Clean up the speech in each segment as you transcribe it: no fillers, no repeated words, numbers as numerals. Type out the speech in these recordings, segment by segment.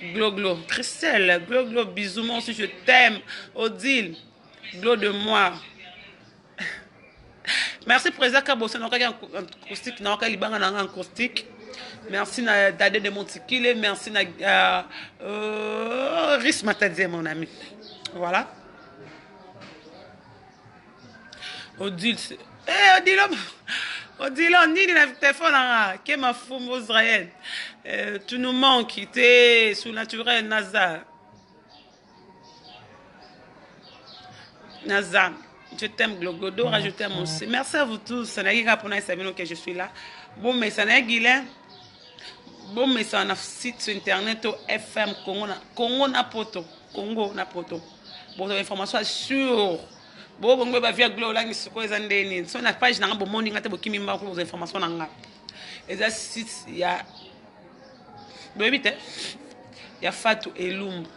Glo Glo. Christelle, Glo Glo, bisous, moi aussi je t'aime. Odile, Glo de moi. Merci Président Kabosso, on a un acoustique, on a un acoustique. Merci na Dade de Montikile, merci na Riz Matadie, mon ami. Voilà. Odile, Odile, Odile, on dit dans le téléphone, qui est ma femme Israël. Tu nous manques, tu es sous naturel, Naza. Naza, je t'aime, Glogodora, je t'aime aussi. Merci à vous tous. Ça n'a pas pour nous que je suis là. Bon, mais ça n'a pas bon, mais ça a un site sur internet au FM Congo na poto. Congo na poto. Bon, information sûre. Bon, on va via Glo là, ni ce qu'on a sur la page n'a pas bon monde ngate bokimi mba pour informations nanga. Et ça site il y a il y a Fatou Elumbu.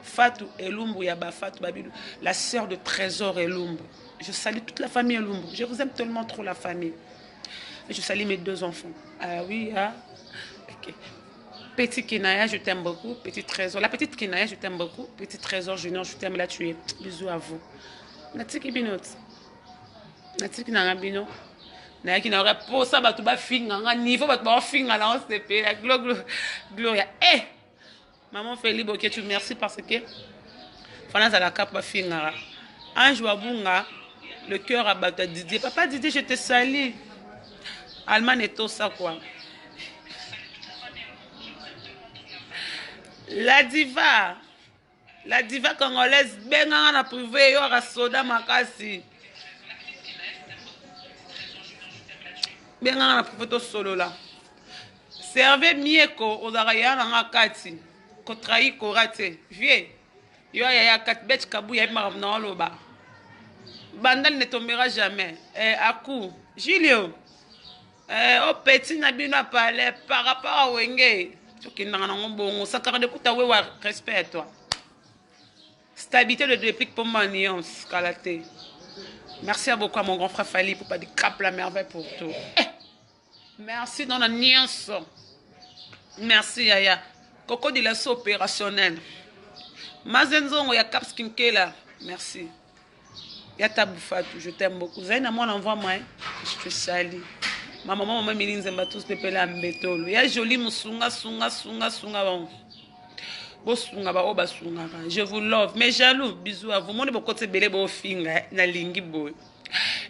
Fatou Elumbu, il y a Fatou Babilou, la sœur de Trésor Elumbu. Je salue toute la famille Elumbu. Je vous aime tellement trop la famille. Et je salue mes deux enfants. Ah oui, ah. Okay. Petit Kinaya, je t'aime beaucoup. Petit Trésor. La petite Kinaya, je t'aime beaucoup. Petit Trésor Junior, je t'aime là, tu es. Bisous à vous. Natiki Binot. Natiki Nangabino. Naki na ora posa batu ba finga nga niveau batu ba finga là on se paye la gloria. Eh! Maman Felibo que tu merci parce que Fana za la cap ba finga. Ange Wabunga, le cœur à battre Didier. Papa Didier, je te salue. Allemagne et tout ça quoi. La diva congolaise benga na privé yo ra soda makasi. Benga na privé to solo là. Servez mieko ozaraya na kati. Ko trahi ko raté. Vieux. Yo ya kat bet kabu ya ma na loba. Bandal ne tombera jamais. Akou, Julio. Au petit nabino parler par rapport à Wenge. Tu n'as pas bon, ça carre de puta ouais respect à toi. Stabilité de réplique pour ma nuance, Kalaté. Merci à beaucoup à mon grand frère Fali pour pas dire cap la merveille pour tout. Merci dans la nuance. Merci Yaya. Coco de l'assaut opérationnel. Mazenzo ya cap skinke là. Merci. Yata Boufatou, je t'aime beaucoup. Zaina moi l'envoie moi. Je te salue. Ma maman m'a mis l'inzemba tous pepela ambetolo. Ya joli musunga sunga bon. Bosunga ba oba sunga. Je vous love. Mais jaloux, bisous à vous. Mon bo côté belé bo finga na lingi boy.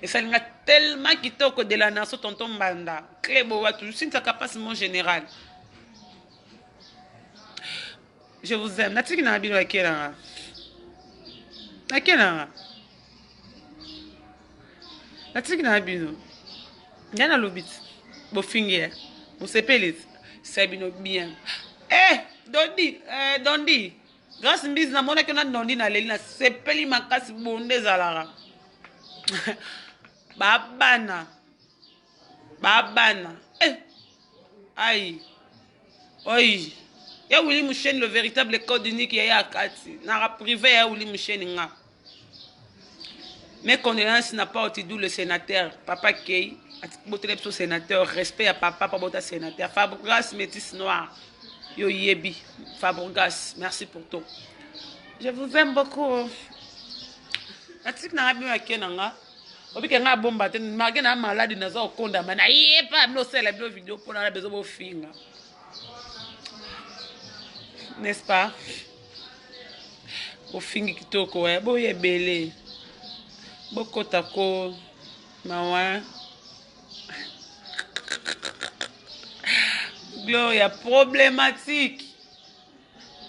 Et ça linga tellement kitoko de la nation tonton Banda. Clébo wa tout sinta capacité mon général. Je vous aime. Natiki na bino akela. Akela. Natiki na bino. Yana lobit. Bo finge. Bo sepelit. C'est bien. Dondi. Grâce mbisi na mona que na dondi na leli na sepeli makasi bonde zalara. Babana. Aïe. Oi. Ya Willy Mouchen le véritable code unique ya Kati. Na privé ya Willy Mouchen nga. Mes condoléances n'a pas d'où le sénateur Papa Kei. Botelep sénateur, respect à papa Pabota sénateur. Fabregas métis noir. Yo yebi. Fabregas, merci pour tout. Je vous aime beaucoup. Atik na abi wa kenanga. Obi kenga bomba te magena malade na zo konda mana yepa no sela bio vidéo pour na bezo bo finga. N'est-ce pas? Bo fingi kitoko wa bo yebele. Bo kotako mawa. Gloria problématique.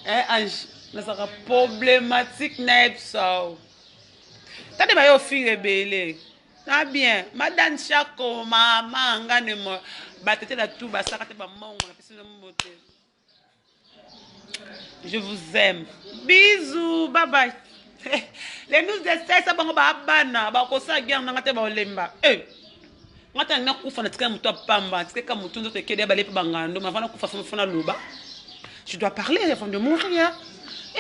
Ange, ça sera problématique n'ebso. T'as des au fil rebelle. Ah bien, madame Chako, maman, ngane batete la tout, basakate ba mongo, la piscine de beauté. Je vous aime. Bisous, bye bye. Les news de ça bango ba bana, ba ko sa guerre ngate ba olemba. Ngata na kufa na tika mutu pamba, tika mutu nzoto ekede ba lepe bangando, ma vana kufa fona loba. Je dois parler avant de mourir.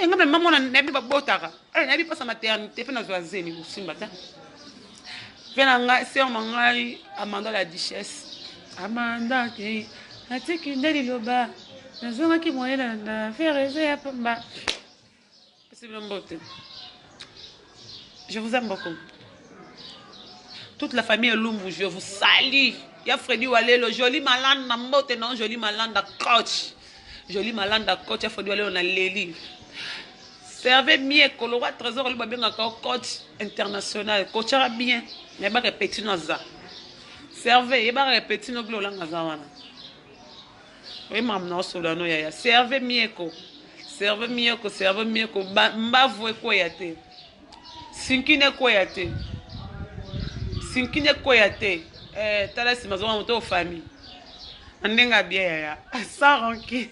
Ngame maman na nebi ba botaka. Nebi pas sa maternité pe na zoazeni musimba ta. Venanga sœur mangai Amanda la duchesse. Amanda ki atiki ndeli loba. nazongaki moyen na faire eza ya pamba. Je vous aime beaucoup. Toute la famille Lumbu, je vous salue. Il y a Freddy Walelo, joli malande, non, joli malande, coach. Joli malande, coach, il y a Freddy Walelo, on a Léli. Servez bien, le roi trésor, il va bien encore coach international. Coach bien, mais il va répéter nos ça. Servez, il va répéter nos gloires dans la oui, maman, servez bien, servez bien, servez bien, mbavoué quoi yate. Sinkine quoi yate. Sinkine quoi yate. T'as la si maison, on famille. On n'est pas bien, ça ranki.